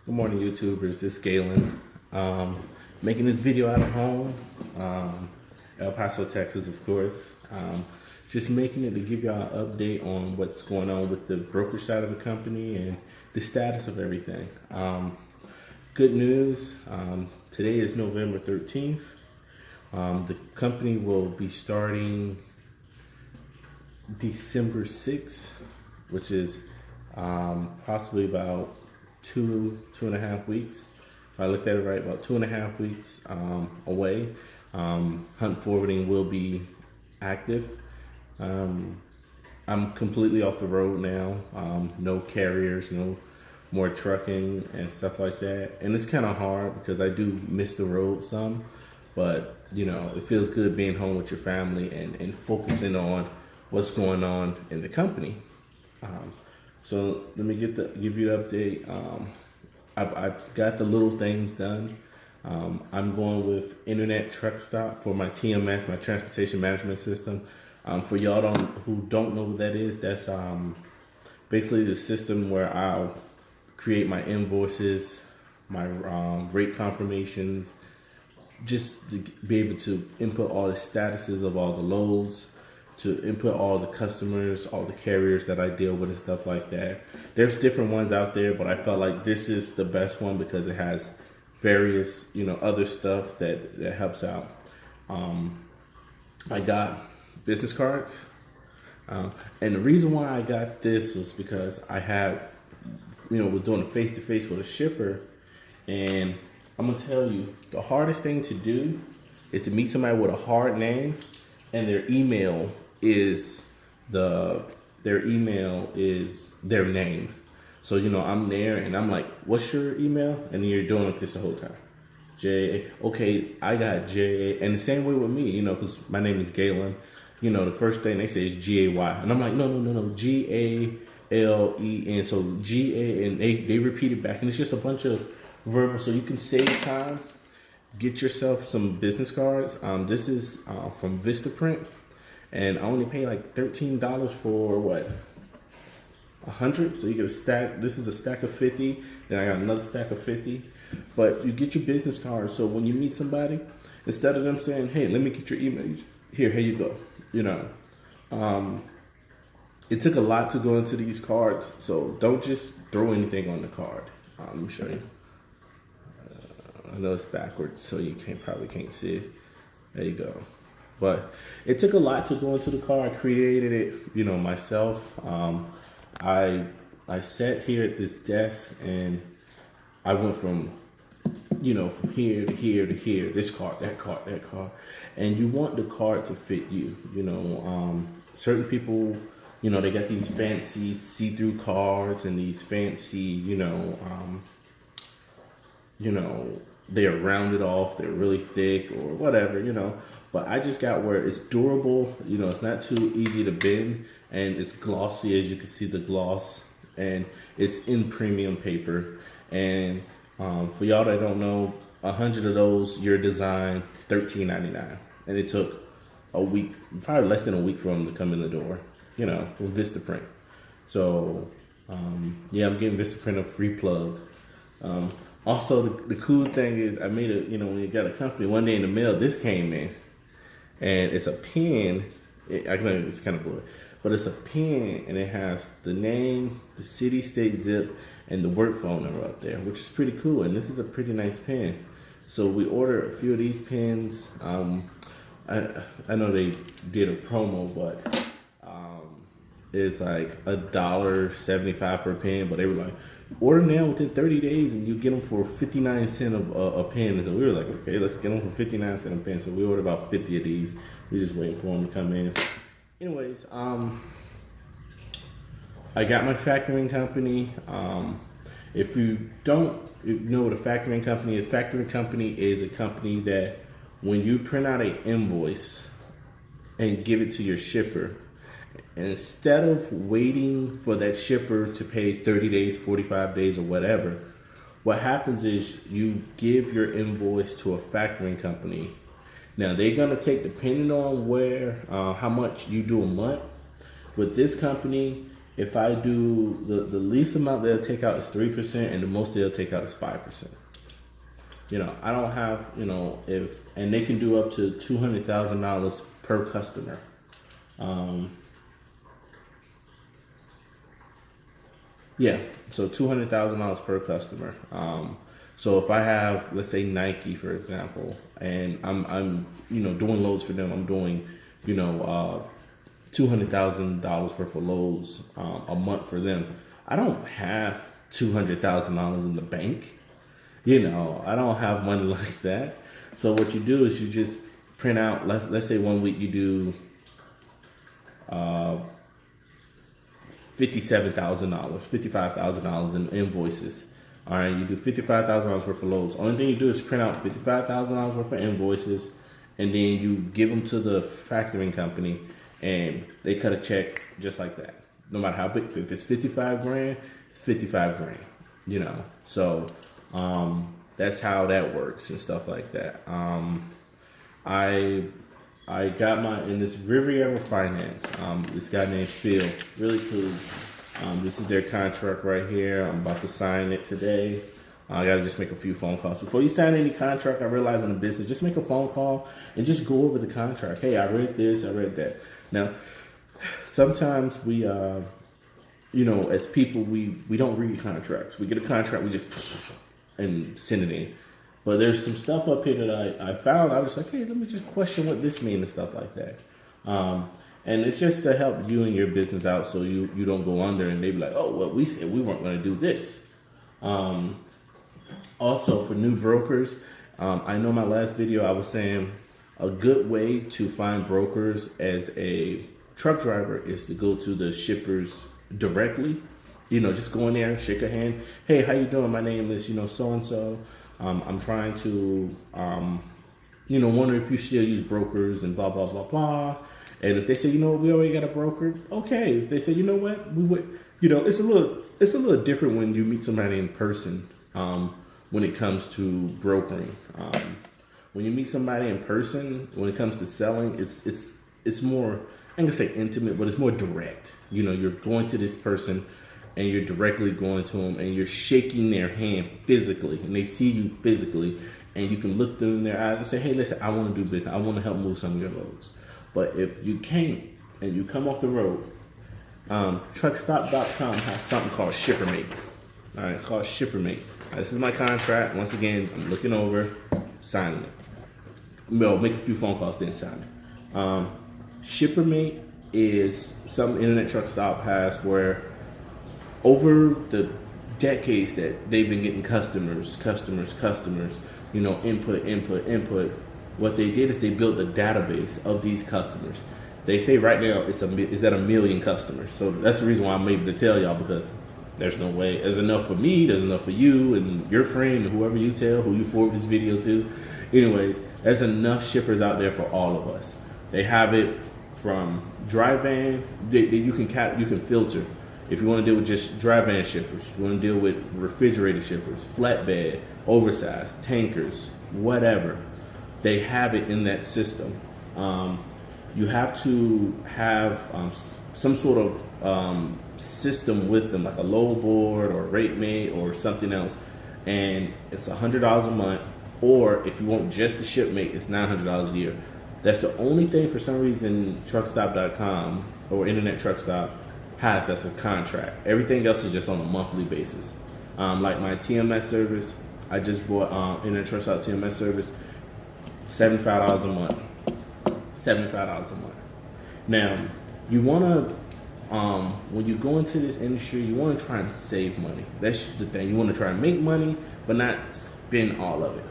Good morning, YouTubers. This is Galen. Making this video out of home, El Paso, Texas, of course. Just making it to give y'all an update on what's going on with the brokerage side of the company and the status of everything. Good news, today is November 13th. The company will be starting December 6th, which is possibly about two and a half weeks. If I looked at it right, about 2.5 weeks away. Hunt forwarding will be active. I'm completely off the road now. No carriers, no more trucking and stuff like that. And it's kind of hard because I do miss the road some, but you know, it feels good being home with your family and focusing on what's going on in the company. So let me give you the update. I've got the little things done. I'm going with Internet Truck Stop for my TMS, my Transportation Management System. For y'all who don't know what that is, that's basically the system where I'll create my invoices, my rate confirmations, just to be able to input all the statuses of all the loads, to input all the customers, all the carriers that I deal with and stuff like that. There's different ones out there, but I felt like this is the best one because it has various, other stuff that helps out. I got business cards. And the reason why I got this was because I had, was doing a face-to-face with a shipper, and I'm gonna tell you, the hardest thing to do is to meet somebody with a hard name and their email is their name. So, I'm there and I'm like, what's your email? And then you're doing like this the whole time. Okay, I got J. And the same way with me, because my name is Galen. The first thing they say is G-A-Y. And I'm like, no, G-A-L-E-N. So G-A, and they repeat it back. And it's just a bunch of verbal. So you can save time. Get yourself some business cards. This is from Vistaprint. And I only pay like $13 for what? 100. So you get a stack. This is a stack of 50. Then I got another stack of 50. But you get your business cards. So when you meet somebody, instead of them saying, "Hey, let me get your email," here you go. It took a lot to go into these cards. So don't just throw anything on the card. Let me show you. I know it's backwards, so you probably can't see it. There you go. But it took a lot to go into the car. I created it, myself. I sat here at this desk and I went from here to here to here. This card, that card, that card, and you want the card to fit you. Certain people, they got these fancy see-through cards and these fancy, they're rounded off, they're really thick or whatever, But I just got where it's durable, it's not too easy to bend, and it's glossy, as you can see the gloss, and it's in premium paper. And for y'all that don't know, 100 of those, your design, $13.99. And it took a week, probably less than a week for them to come in the door, from Vistaprint. So, I'm giving Vistaprint a free plug. Also, the cool thing is I made it, when you got a company, one day in the mail, this came in. And it's a pen. I know it's kind of blurry, but it's a pen, and it has the name, the city, state, zip, and the work phone number up there, which is pretty cool. And this is a pretty nice pen. So we ordered a few of these pens. I know they did a promo, but it's like $1.75 per pen. But they were like, order now within 30 days and you get them for 59 cents a pen. So we were like, okay, let's get them for 59 cents a pen. So we ordered about 50 of these. We're just waiting for them to come in. Anyways, I got my factoring company. If you don't know what a factoring company is a company that when you print out an invoice and give it to your shipper, and instead of waiting for that shipper to pay 30 days, 45 days, or whatever, what happens is you give your invoice to a factoring company. Now, they're going to take, depending on how much you do a month. With this company, if I do the least amount they'll take out is 3%, and the most they'll take out is 5%. I don't have, and they can do up to $200,000 per customer. So $200,000 per customer. So if I have, let's say Nike, for example, and I'm doing loads for them, I'm doing, $200,000 worth of loads a month for them. I don't have $200,000 in the bank. I don't have money like that. So what you do is you just print out, let's say one week you do $57,000, $55,000 in invoices. All right, you do $55,000 worth of loads. Only thing you do is print out $55,000 worth of invoices, and then you give them to the factoring company, and they cut a check just like that. No matter how big, if it's 55 grand, it's 55 grand. So that's how that works and stuff like that. I got in this Riviera Finance. This guy named Phil, really cool. This is their contract right here. I'm about to sign it today. I gotta just make a few phone calls. Before you sign any contract, I realize in a business, just make a phone call and just go over the contract. Hey, I read this, I read that. Now, sometimes we, as people, we don't read contracts. We get a contract, we just and send it in. But there's some stuff up here that I found. I was like, hey, let me just question what this means and stuff like that. And it's just to help you and your business out so you don't go under and they be like, oh, well, we said we weren't going to do this. Also, for new brokers, I know my last video I was saying a good way to find brokers as a truck driver is to go to the shippers directly. Just go in there, shake a hand. Hey, how you doing? My name is, so-and-so. I'm trying to, wonder if you still use brokers and blah, blah, blah, blah. And if they say, we already got a broker, okay. If they say, we would, it's a little different when you meet somebody in person, when it comes to brokering. When you meet somebody in person, when it comes to selling, it's more, I'm gonna say intimate, but it's more direct. You're going to this person and you're directly going to them and you're shaking their hand physically and they see you physically and you can look them in their eyes and say, hey, listen, I want to do business. I want to help move some of your loads. But if you can't and you come off the road, truckstop.com has something called ShipperMe. All right, it's called ShipperMe. This is my contract. Once again, I'm looking over, signing it. Well, make a few phone calls, then sign it. ShipperMe is some internet truck stop has where over the decades that they've been getting customers, input. What they did is they built a database of these customers. They say right now it's at 1 million customers. So that's the reason why I'm able to tell y'all, because there's no way. There's enough for me, there's enough for you and your friend, and whoever you tell, who you forward this video to. Anyways, there's enough shippers out there for all of us. They have it from dry van. You can filter. If you want to deal with just dry van shippers, you want to deal with refrigerated shippers, flatbed, oversized, tankers, whatever. They have it in that system. You have to have some sort of system with them, like a load board or rate mate or something else. And it's $100 a month. Or if you want just the shipmate, it's $900 a year. That's the only thing for some reason truckstop.com or Internet Truck Stop has that's a contract. Everything else is just on a monthly basis. Like my TMS service, I just bought Internet Truck Stop TMS service, $75 a month. $75 a month. Now, you want to, when you go into this industry, you want to try and save money. That's the thing. You want to try and make money, but not spend all of it.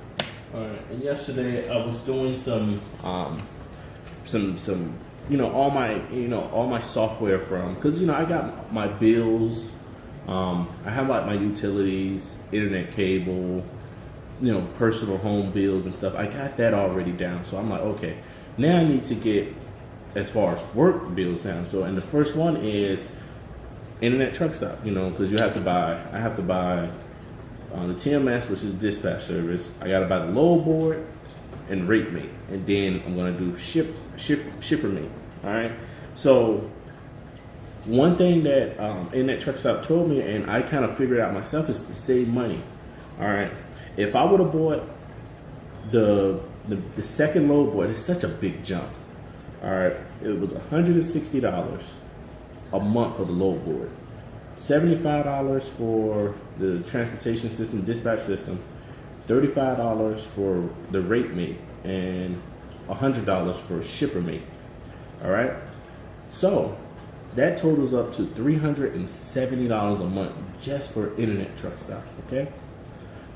All right. And yesterday, I was doing some all my software from, because I got my bills, I have like my utilities, internet cable, personal home bills and stuff. I got that already down. So I'm like, okay, now I need to get as far as work bills down. So, and the first one is Internet Truck Stop, because I have to buy the TMS, which is dispatch service. I got to buy the load board and rate mate, and then I'm going to do ShipperMe. All right. So one thing that Internet Truck Stop told me, and I kind of figured out myself, is to save money. All right, if I would have bought the second load board, it's such a big jump. All right, it was $160 a month for the load board, $75 for the transportation system, dispatch system, $35 for the rate mate, and $100 for ShipperMe. All right, so that totals up to $370 a month just for Internet Truck Stop. Okay,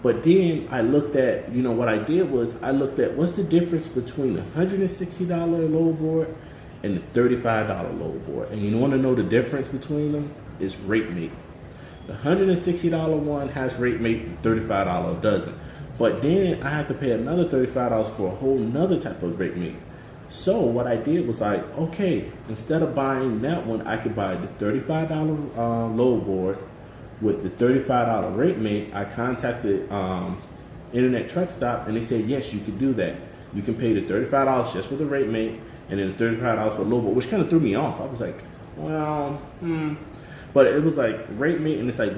but then I looked at, what I did was I looked at what's the difference between the $160 load board and the $35 load board. And you want to know the difference between them is rate mate. The $160 one has rate mate, the $35 doesn't. But then I have to pay another $35 for a whole nother type of rate mate. So what I did was like, okay, instead of buying that one, I could buy the $35 load board with the $35 rate mate. I contacted Internet Truck Stop, and they said, yes, you can do that. You can pay the $35 just for the rate mate, and then the $35 for the load board, which kind of threw me off. I was like, well, But it was like rate mate, and it's like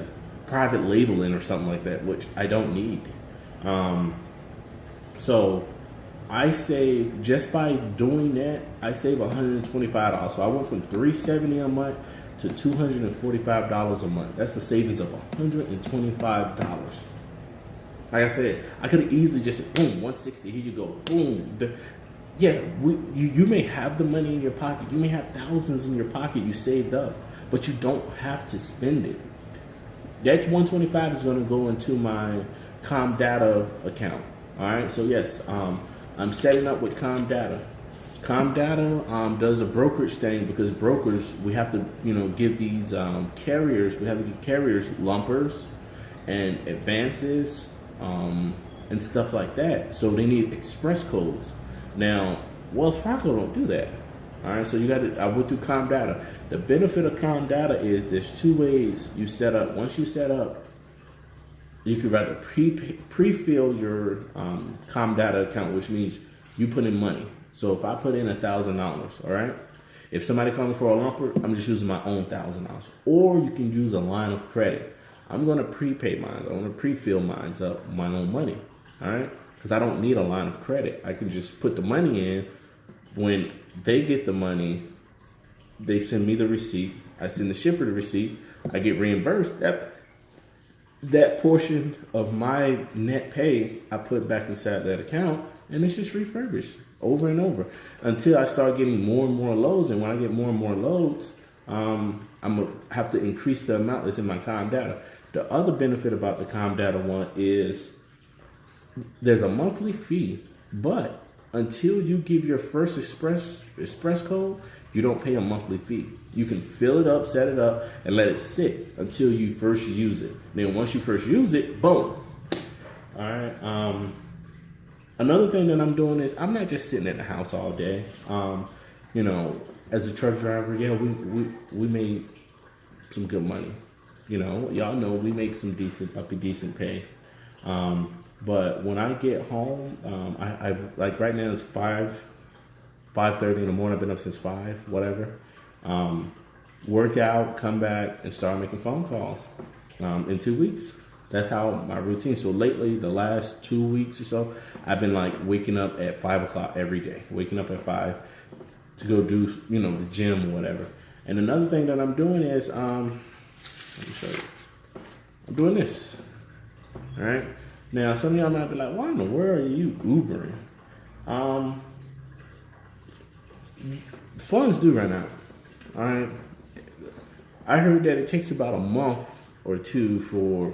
private labeling or something like that, which I don't need. So I save, just by doing that, I save $125. So I went from $370 a month to $245 a month. That's a savings of $125. Like I said, I could have easily just said, boom, 160, here you go, boom. You may have the money in your pocket. You may have thousands in your pocket you saved up, but you don't have to spend it. That $125 is going to go into my ComData account. All right, so yes, I'm setting up with ComData. ComData does a brokerage thing, because brokers, we have to, give these carriers, we have to give carriers lumpers and advances and stuff like that. So they need express codes. Now, Wells Fargo don't do that. All right, so I went through ComData. The benefit of ComData is there's two ways you set up. Once you set up, you could rather pre-fill your ComData account, which means you put in money. So if I put in $1,000, all right, if somebody comes for a lumper, I'm just using my own $1,000. Or you can use a line of credit. I'm going to prepay mine. I want to pre-fill mine up my own money, all right, because I don't need a line of credit. I can just put the money in. When they get the money, they send me the receipt. I send the shipper the receipt. I get reimbursed. That portion of my net pay, I put back inside that account, and it's just refurbished over and over until I start getting more and more loads. And when I get more and more loads, I'm gonna have to increase the amount that's in my ComData. The other benefit about the ComData one is there's a monthly fee, but until you give your first express code, you don't pay a monthly fee. You can fill it up, set it up, and let it sit until you first use it. Then once you first use it, boom. All right. Another thing that I'm doing is I'm not just sitting at the house all day. As a truck driver, yeah, we made some good money. Y'all know we make some decent pay. But when I get home, I like right now it's 5:30 in the morning. I've been up since 5, whatever. Work out, come back, and start making phone calls. In 2 weeks, that's how my routine. So lately, the last 2 weeks or so, I've been like waking up at 5 o'clock every day. Waking up at 5 to go do the gym or whatever. And another thing that I'm doing is let me show you. I'm doing this. All right. Now, some of y'all might be like, why in the world are you Ubering? Funds do run out. All right. I heard that it takes about a month or two for,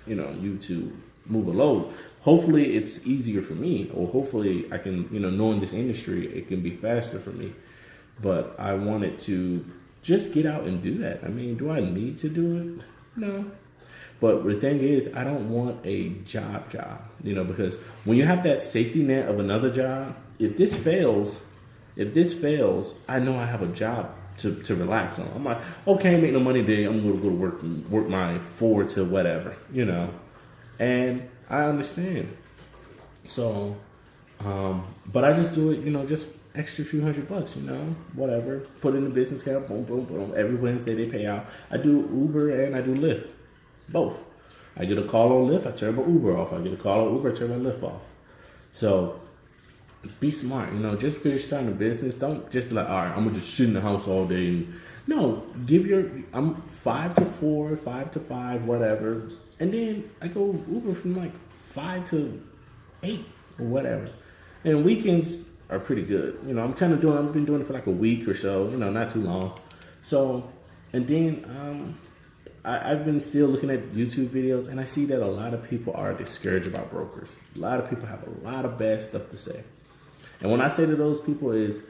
you to move a load. Hopefully it's easier for me, or hopefully I can, knowing this industry, it can be faster for me. But I wanted to just get out and do that. I mean, do I need to do it? No. But the thing is, I don't want a job, because when you have that safety net of another job, if this fails, I know I have a job to relax on. I'm like, okay, make no money today. I'm going to go to work my 4 to whatever, and I understand. So, but I just do it, just extra few $100, you know, whatever. Put in the business card, boom, boom, boom. Every Wednesday they pay out. I do Uber and I do Lyft, both. I get a call on Lyft, I turn my Uber off. I get a call on Uber, I turn my Lyft off. So be smart, you know. Just because you're starting a business, don't just be like, all right, I'm gonna just sit in the house all day. No, I'm 5 to 4, 5 to 5, whatever, and then I go Uber from like 5 to 8 or whatever. And weekends are pretty good, you know. I've been doing it for like a week or so, you know, not too long. So, and then I've been still looking at YouTube videos, and I see that a lot of people are discouraged about brokers. A lot of people have a lot of bad stuff to say. And when I say to those people is,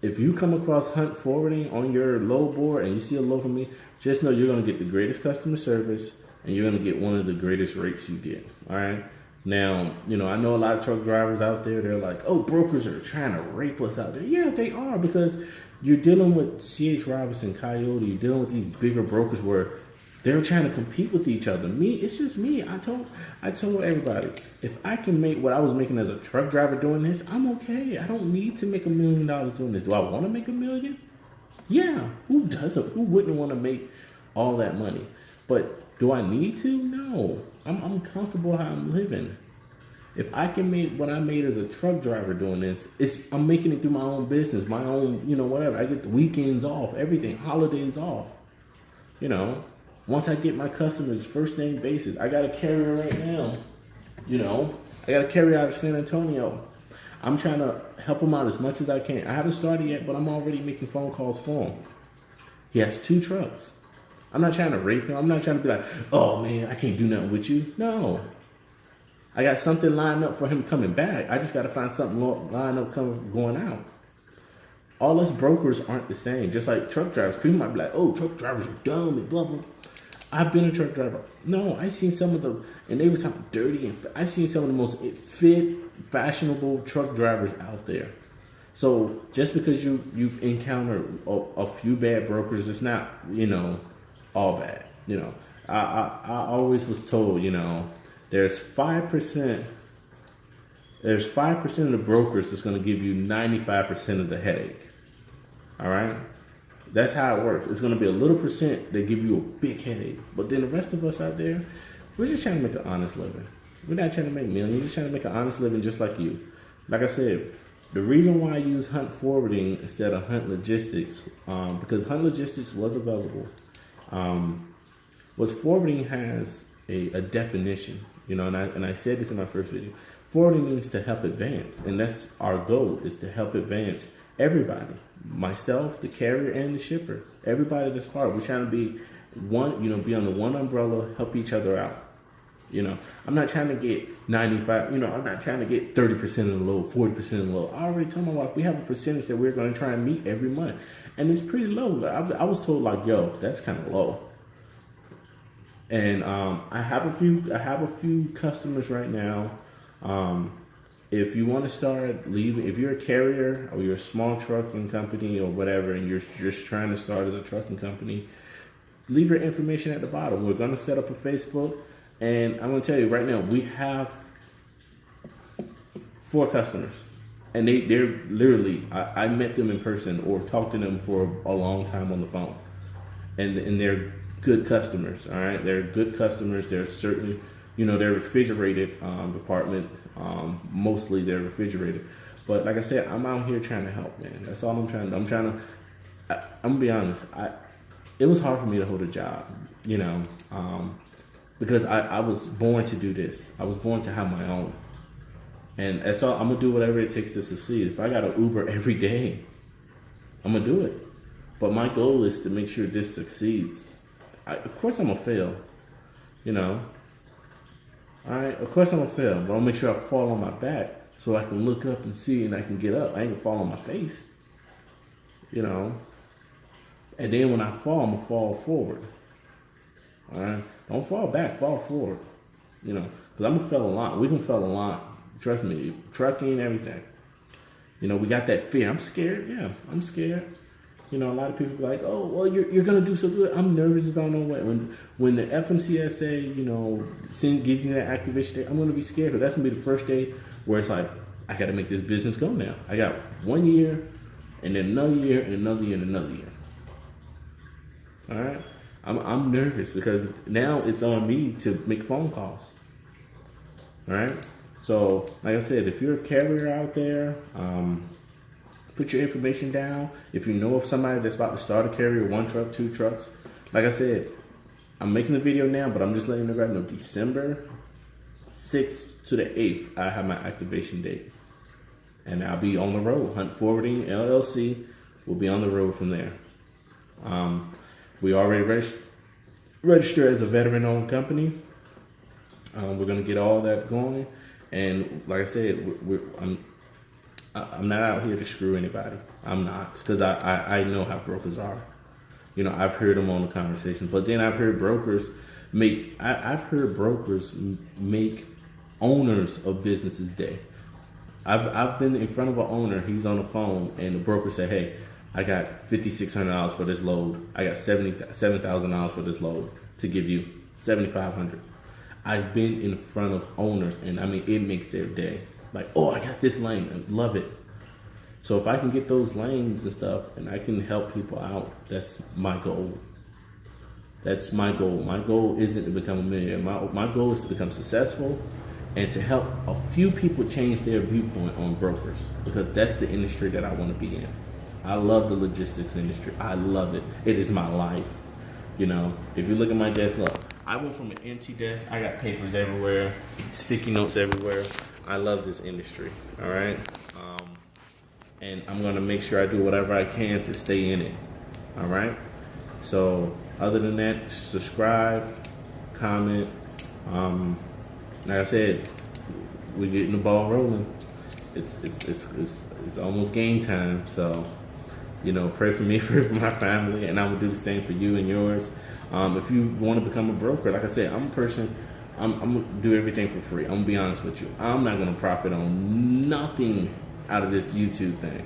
if you come across Hunt Forwarding on your load board and you see a load from me, just know you're going to get the greatest customer service and you're going to get one of the greatest rates you get. All right. Now, you know, I know a lot of truck drivers out there. They're like, oh, brokers are trying to rape us out there. Yeah, they are, because you're dealing with C.H. Robinson, Coyote. You're dealing with these bigger brokers where they're trying to compete with each other. It's just me. I told everybody, if I can make what I was making as a truck driver doing this, I'm okay. I don't need to make $1 million doing this. Do I want to make $1 million? Yeah. Who doesn't? Who wouldn't want to make all that money? But do I need to? No. I'm comfortable how I'm living. If I can make what I made as a truck driver doing this, I'm making it through my own business, my own, you know, whatever. I get the weekends off, everything, holidays off, you know. Once I get my customers first name basis, I got a carrier right now. You know, I got a carrier out of San Antonio. I'm trying to help him out as much as I can. I haven't started yet, but I'm already making phone calls for him. He has 2 trucks. I'm not trying to rape him. I'm not trying to be like, oh man, I can't do nothing with you. No. I got something lined up for him coming back. I just got to find something lined up going out. All us brokers aren't the same. Just like truck drivers. People might be like, oh, truck drivers are dumb and blah, blah. I've been a truck driver. No, I seen some of the, and they were talking dirty, and I seen some of the most fit, fashionable truck drivers out there. So just because you've encountered a few bad brokers, it's not, you know, all bad. You know, I always was told, you know, there's 5% of the brokers that's going to give you 95% of the headache. All right. That's how it works. It's going to be a little percent that give you a big headache. But then the rest of us out there, we're just trying to make an honest living. We're not trying to make millions. We're just trying to make an honest living just like you. Like I said, the reason why I use Hunt Forwarding instead of Hunt Logistics, because Hunt Logistics was available, was forwarding has a definition. You know, and I said this in my first video. Forwarding means to help advance. And that's our goal, is to help advance everybody. Myself, the carrier, and the shipper. Everybody that's part. We're trying to be one, you know, be under one umbrella, help each other out. You know, I'm not trying to get 95, you know, I'm not trying to get 30% of the load, 40% of the load. I already told my wife we have a percentage that we're going to try and meet every month. And it's pretty low. I was told like, yo, that's kind of low. And I have a few customers right now. If you want to start leaving, if you're a carrier or you're a small trucking company or whatever, and you're just trying to start as a trucking company, leave your information at the bottom. We're going to set up a Facebook, and I'm going to tell you right now, we have 4 customers, and they're literally, I met them in person or talked to them for a long time on the phone, and they're good customers. All right, they're good customers. They're certainly, you know, they're refrigerated department. Mostly they're refrigerated, but like I said, I'm out here trying to help, man. That's all I'm trying to. I'm gonna be honest. It was hard for me to hold a job, you know, because I was born to do this. I was born to have my own, and that's all. I'm gonna do whatever it takes to succeed. If I got to Uber every day, I'm gonna do it. But my goal is to make sure this succeeds. Of course, I'm gonna fail, you know. All right, of course I'm gonna fail, but I'll make sure I fall on my back so I can look up and see and I can get up. I ain't gonna fall on my face, you know. And then when I fall, I'm gonna fall forward. All right, don't fall back, fall forward, you know, because I'm gonna fail a lot. We can fail a lot. Trust me, trucking, everything. You know, we got that fear. I'm scared. Yeah, I'm scared. You know, a lot of people be like, oh, well, you're going to do so good. I'm nervous as I don't know what. When the FMCSA, you know, give me that activation day, I'm going to be scared. Because that's going to be the first day where it's like, I got to make this business go now. I got 1 year, and then another year, and another year, and another year. All right, I'm nervous because now it's on me to make phone calls. All right, so like I said, if you're a carrier out there, put your information down. If you know of somebody that's about to start a carrier, 1 truck, 2 trucks, like I said, I'm making the video now, but I'm just letting everybody know December 6th to the 8th, I have my activation date. And I'll be on the road. Hunt Forwarding LLC will be on the road from there. We already registered as a veteran-owned company. We're going to get all that going. And like I said, I'm not out here to screw anybody. I'm not, because I know how brokers are. You know, I've heard them on the conversation, but then I've heard brokers make owners of businesses day. I've been in front of an owner. He's on the phone, and the broker said, "Hey, I got $5,600 for this load. I got $7,000 for this load to give you $7,500." I've been in front of owners, and I mean, it makes their day. Like, oh, I got this lane. I love it. So if I can get those lanes and stuff, and I can help people out, that's my goal. That's my goal. My goal isn't to become a millionaire. My goal is to become successful and to help a few people change their viewpoint on brokers, because that's the industry that I want to be in. I love the logistics industry. I love it. It is my life. You know, if you look at my desk, look, I went from an empty desk. I got papers everywhere, sticky notes everywhere. I love this industry. All right. And I'm going to make sure I do whatever I can to stay in it. All right. So other than that, subscribe, comment. Like I said, we're getting the ball rolling. It's almost game time. So, you know, pray for me, pray for my family, and I will do the same for you and yours. If you want to become a broker, like I said, I'm a person. I'm gonna do everything for free. I'm gonna be honest with you. I'm not gonna profit on nothing out of this YouTube thing.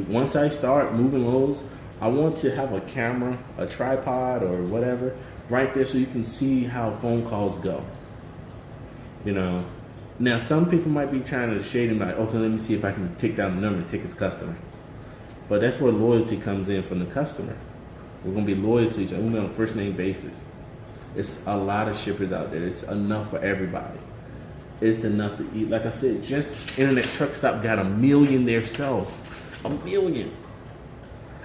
Once I start moving loads, I want to have a camera, a tripod or whatever right there so you can see how phone calls go. You know, now some people might be trying to shade him like, okay, let me see if I can take down the number and take his customer. But that's where loyalty comes in from the customer. We're gonna be loyal to each other. We're gonna be on a first name basis. It's a lot of shippers out there. It's enough for everybody. It's enough to eat. Like I said, just Internet Truck Stop got 1 million themselves. 1 million.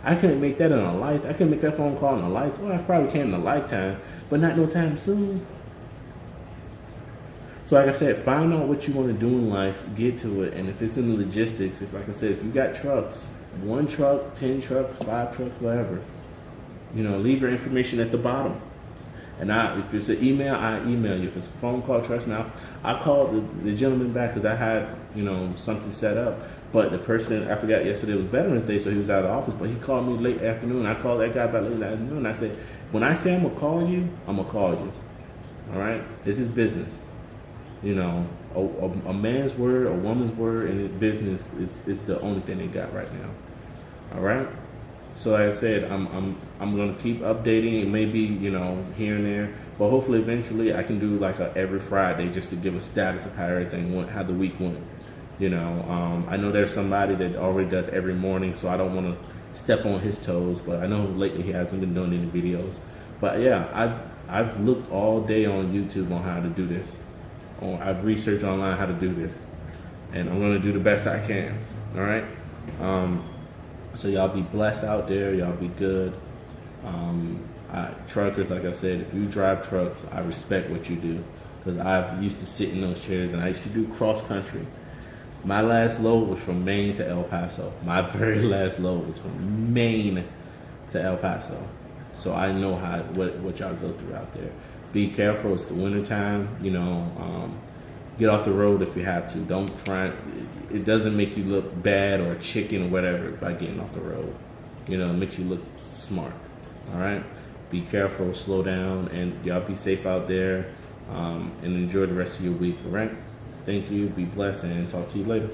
I couldn't make that in a lifetime. I couldn't make that phone call in a lifetime. Well, I probably can in a lifetime, but not no time soon. So like I said, find out what you want to do in life, get to it. And if it's in the logistics, like I said, if you got trucks, 1 truck, 10 trucks, 5 trucks, whatever, you know, leave your information at the bottom. And if it's an email, I email you. If it's a phone call, trust me, I called the gentleman back because I had, you know, something set up. But the person, I forgot, yesterday was Veterans Day, so he was out of the office. But he called me late afternoon. I called that guy back late afternoon. I said, when I say I'm going to call you, I'm going to call you. All right? This is business. You know, a man's word, a woman's word in business is the only thing they got right now. All right? So like I said, I'm gonna keep updating. It may be, you know, here and there, but hopefully eventually I can do like a every Friday just to give a status of how everything went, how the week went. You know, I know there's somebody that already does every morning, so I don't want to step on his toes. But I know lately he hasn't been doing any videos. But yeah, I've looked all day on YouTube on how to do this. I've researched online how to do this, and I'm gonna do the best I can. All right. So y'all be blessed out there. Y'all be good. Truckers, like I said, if you drive trucks, I respect what you do, because I used to sit in those chairs and I used to do cross country. My last load was from Maine to El Paso. My very last load was from Maine to El Paso. So I know what y'all go through out there. Be careful. It's the winter time. You know, get off the road if you have to. Don't try. It doesn't make you look bad or chicken or whatever by getting off the road. You know, it makes you look smart. All right. Be careful. Slow down, and y'all be safe out there. And enjoy the rest of your week. All right. Thank you. Be blessed, and talk to you later.